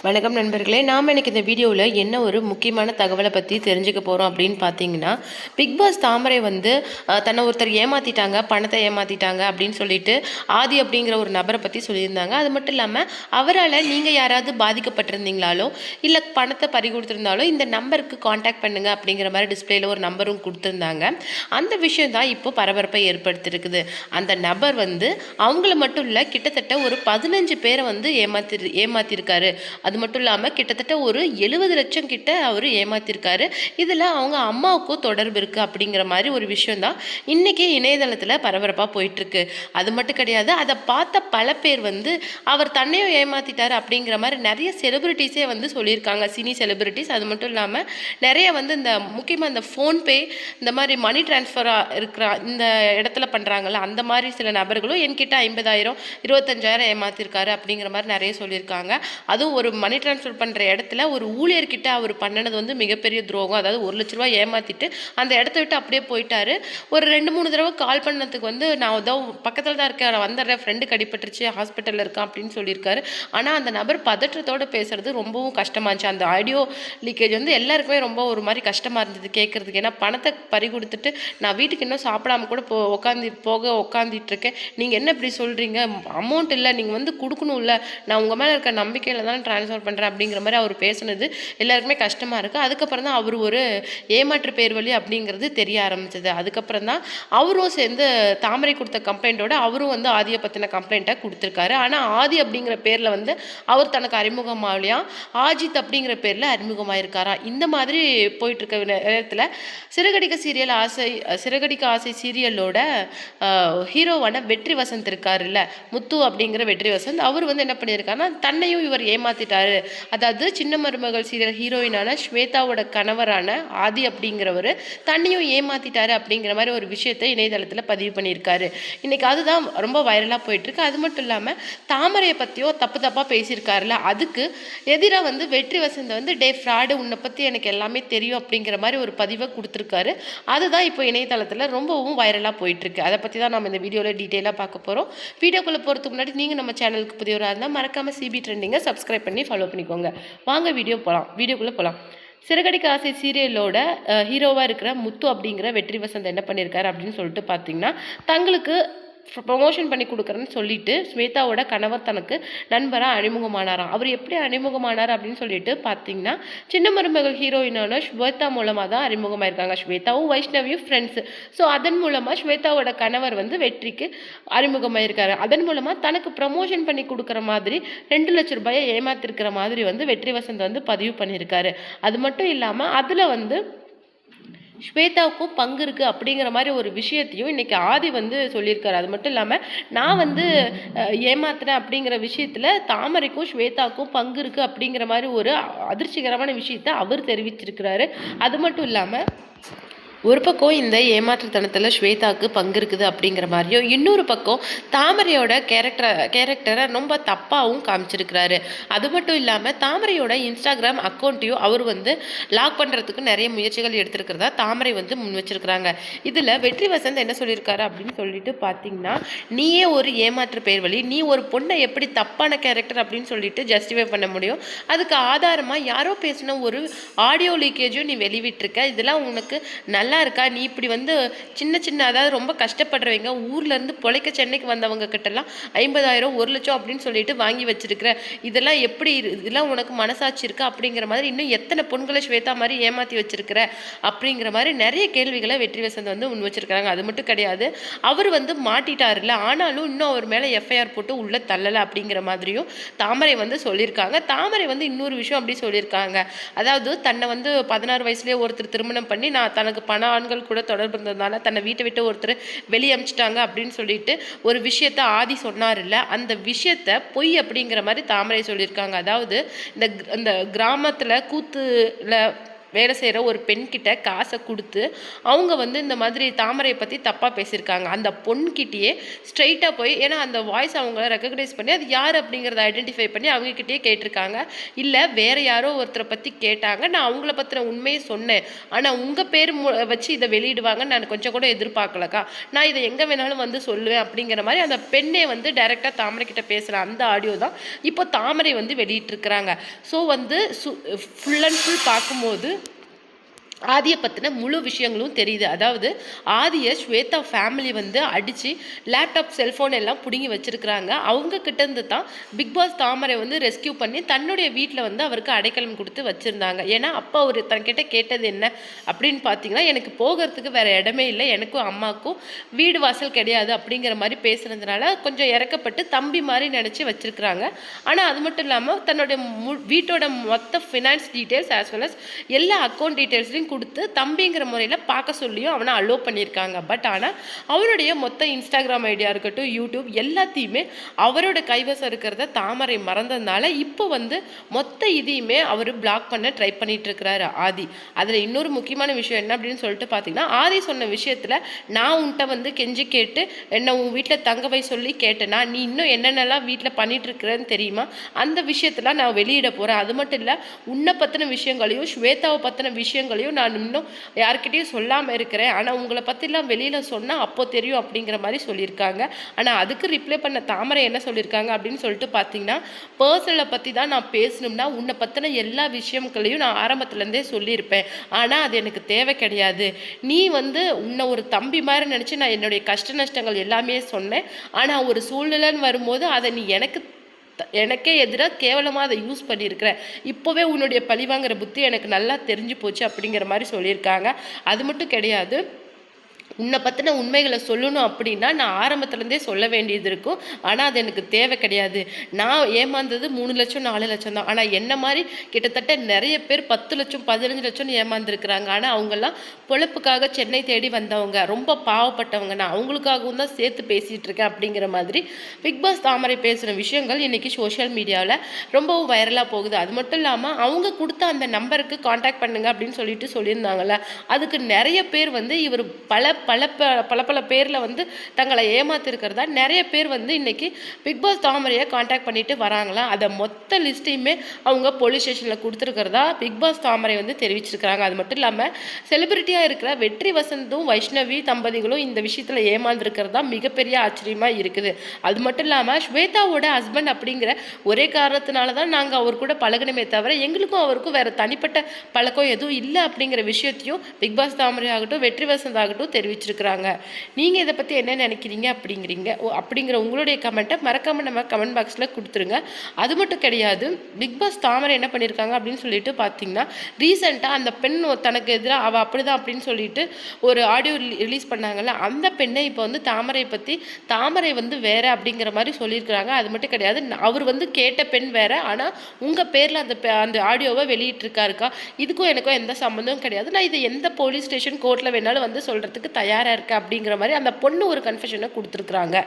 வணக்கம் நண்பர்களே, நாம் இன்னைக்கு இந்த வீடியோவில் என்ன ஒரு முக்கியமான தகவலை பற்றி தெரிஞ்சுக்க போகிறோம் அப்படின்னு பார்த்தீங்கன்னா, பிக் பாஸ் தாமரை வந்து தன்னை ஒருத்தர் ஏமாற்றிட்டாங்க, பணத்தை ஏமாற்றிட்டாங்க அப்படின்னு சொல்லிட்டு ஆதி அப்படிங்கிற ஒரு நபரை பற்றி சொல்லியிருந்தாங்க. அது மட்டும் இல்லாமல் அவரால் நீங்கள் யாராவது பாதிக்கப்பட்டிருந்தீங்களாலோ இல்லை பணத்தை பறி கொடுத்துருந்தாலோ இந்த நம்பருக்கு காண்டாக்ட் பண்ணுங்கள் அப்படிங்கிற மாதிரி டிஸ்பிளேயில் ஒரு நம்பரும் கொடுத்துருந்தாங்க. அந்த விஷயம் தான் இப்போ பரபரப்பை ஏற்படுத்தியிருக்குது. அந்த நபர் வந்து அவங்கள மட்டும் இல்லை, கிட்டத்தட்ட ஒரு 15 பேரை வந்து ஏமாற்றிருக்காரு. அது மட்டும் இல்லாமல் கிட்டத்தட்ட ஒரு 70 லட்சம் கிட்ட அவர் ஏமாத்திருக்காரு. இதில் அவங்க அம்மாவுக்கும் தொடர்பு இருக்குது அப்படிங்கிற மாதிரி ஒரு விஷயம் தான் இன்றைக்கி இணையதளத்தில் பரபரப்பாக போயிட்டுருக்கு. அது மட்டும் கிடையாது, அதை பார்த்த பல பேர் வந்து அவர் தன்னையும் ஏமாற்றிட்டார் அப்படிங்கிற மாதிரி நிறைய செலிபிரிட்டிஸே வந்து சொல்லியிருக்காங்க, சினி செலிபிரிட்டிஸ். அது மட்டும் இல்லாமல் நிறைய வந்து இந்த முக்கியமாக இந்த ஃபோன்பே இந்த மாதிரி மணி டிரான்ஸ்ஃபராக இருக்கிற இந்த இடத்துல பண்ணுறாங்கல்ல, அந்த மாதிரி சில நபர்களும் என்கிட்ட 50,000 25,000 ஏமாற்றிருக்காரு அப்படிங்கிற மாதிரி நிறைய சொல்லியிருக்காங்க. அதுவும் ஒரு மணி டிரான்ஸ்ஃபர் பண்ணுற இடத்துல ஒரு ஊழியர்கிட்ட அவர் பண்ணினது வந்து மிகப்பெரிய துரோகம். அதாவது 1 லட்ச ரூபா ஏமாற்றிட்டு அந்த இடத்த விட்டு அப்படியே போயிட்டாரு. ஒரு 2-3 தடவை கால் பண்ணதுக்கு வந்து நான் ஏதோ பக்கத்தில் தான் இருக்கேன், நான் வந்துடுறேன், ஃப்ரெண்டுக்கு அடிபட்டுருச்சு, ஹாஸ்பிட்டலில் இருக்கான் அப்படின்னு சொல்லியிருக்காரு. ஆனால் அந்த நபர் பதற்றத்தோடு பேசுறது ரொம்பவும் கஷ்டமாக இருந்துச்சு. அந்த ஆடியோ லீக்கேஜ் வந்து எல்லாருக்குமே ரொம்ப ஒரு மாதிரி கஷ்டமாக இருந்தது கேட்குறதுக்கு. ஏன்னா பணத்தை பறி கொடுத்துட்டு நான் வீட்டுக்கு இன்னும் சாப்பிடாம கூட உட்காந்துட்டு இருக்கேன், நீங்கள் என்ன இப்படி சொல்கிறீங்க, அமௌண்ட் இல்லை, நீங்கள் வந்து கொடுக்கணும் இல்லை, நான் உங்கள் மேலே இருக்க நம்பிக்கையில் தான் ட்ரான்ஸ்ஃபர் பண்ணுறேன் அப்படிங்கிற மாதிரி அவர் பேசுனது எல்லாருக்குமே கஷ்டமாக இருக்குது. அதுக்கப்புறம் தான் அவர் ஒரு ஏமாற்று பேர் வழி அப்படிங்கிறது தெரிய ஆரம்பிச்சது. அதுக்கப்புறம் தான் அவரும் சேர்ந்து தாமரை கொடுத்த கம்ப்ளைண்ட்டோட அவரும் வந்து ஆதியை பற்றின கம்ப்ளைண்ட்டை கொடுத்துருக்காரு. ஆனால் ஆதி அப்படிங்கிற பேரில் வந்து அவர் தனக்கு அறிமுகமாகலையா, ஆஜித் அப்படிங்கிற பேரில் அறிமுகமாயிருக்காரா. இந்த மாதிரி போயிட்டுருக்க நேரத்தில் சிறகடிக்க ஆசை சீரியலோட ஹீரோவான வெற்றி வசந்த் இருக்காருல்ல, முத்து அப்படிங்கிற வெற்றி வசந்த், அவர் வந்து என்ன பண்ணியிருக்காருன்னா தன்னையும் இவர் ஏமாத்திட்டாரு. அதாவது சின்ன மருமகள் சீரியல் ஹீரோயினான ஸ்வேதாவோட கணவரான ஆதி அப்படிங்கிறவர் தன்னையும் ஏமாத்திட்டாரு அப்படிங்கிற மாதிரி ஒரு விஷயத்தை இணையதளத்தில் பதிவு பண்ணியிருக்காரு. இன்னைக்கு அதுதான் ரொம்ப வைரலாக போயிட்டுருக்கு. அது மட்டும் இல்லாமல் தாமரையை பற்றியோ தப்பாக பேசியிருக்காருல, அதுக்கு எதிராக வந்து வெற்றி வசந்த் வந்து ஃப்ராடு, உன்னை பற்றி எனக்கு எல்லாமே தெரியும் அப்படிங்கிற மாதிரி ஒரு பதிவை கொடுத்துருக்காரு. அதுதான் இப்போ இணையதளத்தில் ரொம்பவும் வைரலாக போயிட்டுருக்கு. அதை பற்றி தான் நம்ம இந்த வீடியோவில் டீட்டெயிலாக பார்க்க போகிறோம். வீடியோக்குள்ளே போகிறதுக்கு முன்னாடி நீங்கள் நம்ம சேனலுக்கு புதியவராக இருந்தால் மறக்காமல் சிபி ட்ரெண்டிங்கை சப்ஸ்கிரைப் பண்ணி ஃபாலோ பண்ணிக்கோங்க. வாங்க வீடியோக்குள்ளே போகலாம். சிறகடிக்க ஆசை சீரியலோட ஹீரோவாக இருக்கிற முத்து அப்படிங்கிற வெற்றி வசந்த் என்ன பண்ணியிருக்காரு அப்படின்னு சொல்லிட்டு பார்த்தீங்கன்னா, தங்களுக்கு ப்ரொமோஷன் பண்ணி கொடுக்குறேன்னு சொல்லிட்டு ஸ்வேதாவோட கணவர் தனக்கு நண்பராக அறிமுகமானாராம். அவர் எப்படி அறிமுகமானார் அப்படின்னு சொல்லிட்டு பார்த்தீங்கன்னா, சின்ன மருமகள் ஹீரோயினான ஸ்வேதா மூலமாக தான் அறிமுகமாயிருக்காங்க. ஸ்வேதாவும் வைஷ்ணவியும் ஃப்ரெண்ட்ஸு. ஸோ அதன் மூலமாக ஸ்வேதாவோட கணவர் வந்து வெற்றிக்கு அறிமுகமாயிருக்காரு. அதன் மூலமாக தனக்கு ப்ரமோஷன் பண்ணி கொடுக்குற மாதிரி 2 லட்ச ரூபாயை ஏமாத்திருக்கிற மாதிரி வந்து வெற்றி வசந்த் வந்து பதிவு பண்ணியிருக்காரு. அது மட்டும் இல்லாமல் அதில் வந்து ஸ்வேதாவுக்கும் பங்கு இருக்குது அப்படிங்கிற மாதிரி ஒரு விஷயத்தையும் இன்றைக்கி ஆதி வந்து சொல்லியிருக்காரு. அது மட்டும் இல்லாமல் நான் வந்து ஏமாத்துறேன் அப்படிங்கிற விஷயத்தில் தாமரைக்கும் ஸ்வேதாவுக்கும் பங்கு இருக்குது அப்படிங்கிற மாதிரி ஒரு அதிர்ச்சிகரமான விஷயத்தை அவர் தெரிவிச்சிருக்கிறாரு. அது மட்டும் இல்லாமல் ஒரு பக்கம் இந்த ஏமாற்றுத்தனத்தில் ஸ்வேதாவுக்கு பங்கு இருக்குது அப்படிங்கிற மாதிரியும், இன்னொரு பக்கம் தாமரையோட கேரக்டரை ரொம்ப தப்பாகவும் காமிச்சிருக்கிறாரு. அது மட்டும் இல்லாமல் தாமரையோட இன்ஸ்டாகிராம் அக்கௌண்ட்டையும் அவர் வந்து லாக் பண்ணுறதுக்கு நிறைய முயற்சிகள் எடுத்திருக்கிறதா தாமரை வந்து முன் வச்சிருக்கிறாங்க. இதில் வெற்றி வசந்த் என்ன சொல்லியிருக்காரு அப்படின்னு சொல்லிட்டு பார்த்தீங்கன்னா, நீயே ஒரு ஏமாற்று பேர் வழி, நீ ஒரு பொண்ணை எப்படி தப்பான கேரக்டர் அப்படின்னு சொல்லிட்டு ஜஸ்டிஃபை பண்ண முடியும், அதுக்கு ஆதாரமாக யாரோ பேசின ஒரு ஆடியோ லீக்கேஜும் நீ வெளிவிட்டிருக்க, இதெல்லாம் உனக்கு நல்லா இருக்கா, நீ இப்படி வந்து சின்ன அதாவது ரொம்ப கஷ்டப்படுறவங்க ஊர்லேருந்து பொழைக்க சென்னைக்கு வந்தவங்க கிட்டலாம் 50,000 1 லட்சம் அப்படின்னு சொல்லிட்டு வாங்கி வச்சிருக்கிற, இதெல்லாம் எப்படி, இதெல்லாம் உனக்கு மனசாட்சி இருக்கா அப்படிங்கிற மாதிரி, இன்னும் எத்தனை பொண்களை ஸ்வேதா மாதிரி ஏமாற்றி வச்சிருக்கிற அப்படிங்கிற மாதிரி நிறைய கேள்விகளை வெற்றி வசந்த் வந்து முன் வச்சிருக்கிறாங்க. அது மட்டும் கிடையாது, அவர் வந்து மாட்டிட்டாருல, ஆனாலும் இன்னும் அவர் மேலே எஃப்ஐஆர் போட்டு உள்ளே தள்ளலை அப்படிங்கிற மாதிரியும் தாமரை வந்து சொல்லியிருக்காங்க. தாமரை வந்து இன்னொரு விஷயம் அப்படி சொல்லியிருக்காங்க, அதாவது தன்னை வந்து 16 வயசுலேயே ஒருத்தர் திருமணம் பண்ணி நான் தனக்கு ஆண்கள் கூட தொடர்பு இருந்ததுனால தன்னை வீட்டை விட்டு ஒருத்தர் வெளியே அமிச்சிட்டாங்க அப்படின்னு சொல்லிட்டு ஒரு விஷயத்த ஆதி சொன்னார் இல்லை, அந்த விஷயத்த பொய் அப்படிங்கிற மாதிரி தாமரை சொல்லியிருக்காங்க. அதாவது இந்த கிராமத்தில் கூத்துல வேலை செய்கிற ஒரு பெண்கிட்ட காசை கொடுத்து அவங்க வந்து இந்த மாதிரி தாமரையை பற்றி தப்பாக பேசியிருக்காங்க. அந்த பொண்கிட்டயே ஸ்ட்ரைட்டாக போய், ஏன்னா அந்த வாய்ஸ் அவங்கள ரெக்கக்னைஸ் பண்ணி அது யார் அப்படிங்கிறத ஐடென்டிஃபை பண்ணி அவங்கக்கிட்டே கேட்டிருக்காங்க. இல்லை வேறு யாரோ ஒருத்தரை பற்றி கேட்டாங்க, நான் அவங்கள பற்றின உண்மையை சொன்னேன், ஆனால் உங்கள் பேர் வச்சு இதை வெளியிடுவாங்க நான் கொஞ்சம் கூட எதிர்பார்க்கலக்கா, நான் இதை எங்கே வேணாலும் வந்து சொல்லுவேன் அப்படிங்கிற மாதிரி அந்த பெண்ணே வந்து டைரெக்டாக தாமரை கிட்ட பேசுகிற அந்த ஆடியோ தான் இப்போ தாமரை வந்து வெளியிட்டிருக்கிறாங்க. ஸோ வந்து ஃபுல் அண்ட் ஃபுல் பார்க்கும்போது ஆதியை பற்றின முழு விஷயங்களும் தெரியுது. அதாவது ஆதியை ஸ்வேதா ஃபேமிலி வந்து அடித்து லேப்டாப் செல்ஃபோன் எல்லாம் பிடுங்கி வச்சுருக்கிறாங்க. அவங்க கிட்டேருந்து தான் பிக் பாஸ் தாமரை வந்து ரெஸ்கியூ பண்ணி தன்னுடைய வீட்டில் வந்து அவருக்கு அடைக்கலம் கொடுத்து வச்சுருந்தாங்க. ஏன்னா அப்போ அவர் தன்கிட்ட கேட்டது என்ன அப்படின்னு பார்த்தீங்கன்னா, எனக்கு போகிறதுக்கு வேறு இடமே இல்லை, எனக்கும் அம்மாவுக்கும் வீடு வாசல் கிடையாது அப்படிங்கிற மாதிரி பேசுனதுனால கொஞ்சம் இறக்கப்பட்டு தம்பி மாதிரி நினச்சி வச்சுருக்குறாங்க. ஆனால் அது மட்டும் இல்லாமல் தன்னுடைய வீட்டோட மொத்த finance details as well as எல்லா அக்கௌண்ட் டீட்டெயில்ஸையும் கொடுத்து தம்பிங்கிற முறையில் பார்க்க சொல்லியும் அவனை அலோ பண்ணியிருக்காங்க. பட் ஆனால் அவனுடைய மொத்த இன்ஸ்டாகிராம் ஐடியா இருக்கட்டும், யூடியூப் எல்லாத்தையுமே அவரோட கைவசம் இருக்கிறத தாமரை மறந்ததுனால இப்போ வந்து மொத்த இதையுமே அவர் பிளாக் பண்ண ட்ரை பண்ணிட்டு இருக்கிறாரு ஆதி. அதில் இன்னொரு முக்கியமான விஷயம் என்ன அப்படின்னு சொல்லிட்டு பார்த்தீங்கன்னா, ஆதி சொன்ன விஷயத்தில் நான் உன்கிட்ட வந்து கெஞ்சி கேட்டு என்ன உன் வீட்டில் தங்க வை சொல்லி கேட்டேன்னா, நீ இன்னும் என்னென்னலாம் வீட்டில் பண்ணிட்டு இருக்கிறேன்னு தெரியுமா, அந்த விஷயத்தெல்லாம் நான் வெளியிட போகிறேன். அது மட்டும் இல்லை, உன்னை பற்றின விஷயங்களையும் ஸ்வேதாவை பற்றின விஷயங்களையும் நான் இன்னும் யார்கிட்டையும் சொல்லாமல் இருக்கிறேன், ஆனால் உங்களை பற்றிலாம் வெளியில் சொன்னால் அப்போ தெரியும் அப்படிங்கிற மாதிரி சொல்லியிருக்காங்க. ஆனால் அதுக்கு ரிப்ளை பண்ண தாமரை என்ன சொல்லியிருக்காங்க அப்படின்னு சொல்லிட்டு பார்த்தீங்கன்னா, பர்சனலை பற்றி தான் நான் பேசணும்னா உன்னை பற்றின எல்லா விஷயங்களையும் நான் ஆரம்பத்துலேருந்தே சொல்லியிருப்பேன், ஆனால் அது எனக்கு தேவை கிடையாது. நீ வந்து உன்னை ஒரு தம்பி மாதிரி நினச்சி நான் என்னுடைய கஷ்ட நஷ்டங்கள் எல்லாமே சொன்னேன், ஆனால் ஒரு சூழ்நிலைன்னு வரும்போது அதை நீ எனக்கே எதிராக கேவலமாக அதை யூஸ் பண்ணியிருக்கிறேன், இப்போவே உன்னுடைய பழிவாங்கிற புத்தி எனக்கு நல்லா தெரிஞ்சு போச்சு அப்படிங்கிற மாதிரி சொல்லியிருக்காங்க. அது மட்டும் கிடையாது, உன்னை பற்றின உண்மைகளை சொல்லணும் அப்படின்னா நான் ஆரம்பத்துலேருந்தே சொல்ல வேண்டியது இருக்கும், ஆனால் அது எனக்கு தேவை கிடையாது. நான் ஏமாந்தது 3 லட்சம் 4 லட்சம் தான், ஆனால் என்ன மாதிரி கிட்டத்தட்ட நிறைய பேர் 10 லட்சம் 15 லட்சம்னு ஏமாந்துருக்குறாங்க. ஆனால் அவங்கெல்லாம் பொழப்புக்காக சென்னை தேடி வந்தவங்க, ரொம்ப பாவப்பட்டவங்க, நான் அவங்களுக்காகவும் தான் சேர்த்து பேசிகிட்டு இருக்கேன் அப்படிங்கிற மாதிரி பிக் பாஸ் தாமரை பேசுகிற விஷயங்கள் இன்றைக்கி சோஷியல் மீடியாவில் ரொம்பவும் வைரலாக போகுது. அது மட்டும் இல்லாமல் அவங்க கொடுத்த அந்த நம்பருக்கு காண்டாக்ட் பண்ணுங்க அப்படின்னு சொல்லியிருந்தாங்கல்ல, அதுக்கு நிறைய பேர் வந்து இவர் பல பேரில் வந்து தங்களை ஏமாத்திருக்கிறதா நிறைய பேர் வந்து இன்னைக்கு பிக் பாஸ் தாமரையை காண்டாக்ட் பண்ணிட்டு வராங்களாம். அதை மொத்த லிஸ்ட்டையுமே அவங்க போலீஸ் ஸ்டேஷனில் கொடுத்துருக்கிறதா பிக் பாஸ் தாமரை வந்து தெரிவிச்சிருக்கிறாங்க. அது மட்டும் இல்லாமல் செலிபிரிட்டியாக இருக்கிற வெற்றி வசந்தும் வைஷ்ணவி தம்பதிகளும் இந்த விஷயத்தில் ஏமாந்துருக்கிறதா மிகப்பெரிய ஆச்சரியமாக இருக்குது. அது மட்டும் இல்லாமல் ஸ்வேதாவோட ஹஸ்பண்ட் அப்படிங்கிற ஒரே காரணத்தினால தான் நாங்கள் அவர் கூட பழகணுமே தவிர எங்களுக்கும் அவருக்கும் வேறு தனிப்பட்ட பழக்கம் எதுவும் இல்லை அப்படிங்கிற விஷயத்தையும் பிக் பாஸ் தாமரை ஆகட்டும் வெற்றி வசந்த் ஆகட்டும் தெரிவிச்சிருக்கிறாங்க. நீங்கள் இதை பற்றி என்ன நினைக்கிறீங்க அப்படிங்கிற உங்களுடைய கமெண்ட்டை மறக்காமல் நம்ம கமெண்ட் பாக்ஸில் கொடுத்துருங்க. அது மட்டும் கிடையாது, பிக் பாஸ் தாமரை என்ன பண்ணியிருக்காங்க அப்படின்னு சொல்லிட்டு பார்த்தீங்கன்னா, ரீசெண்டாக அந்த பெண் தனக்கு எதிராக அவள் அப்படிதான் அப்படின்னு சொல்லிட்டு ஒரு ஆடியோ ரிலீஸ் பண்ணாங்கல்ல, அந்த பெண்ணை இப்போ வந்து தாமரை பற்றி தாமரை வந்து வேற அப்படிங்கிற மாதிரி சொல்லியிருக்கிறாங்க. அது மட்டும் கிடையாது, அவர் வந்து கேட்ட பெண் வேற, ஆனால் உங்கள் பேரில் அந்த ஆடியோவை வெளியிட்டிருக்காருக்கா, இதுக்கும் எனக்கும் எந்த சம்மந்தமும் கிடையாது, நான் இதை எந்த போலீஸ் ஸ்டேஷன் கோர்ட்டில் வேணாலும் வந்து சொல்கிறதுக்கு தயாராக இருக்கேன் அப்படிங்கிற மாதிரி அந்த பொண்ணு ஒரு கன்ஃபெஷனை கொடுத்துருக்குறாங்க.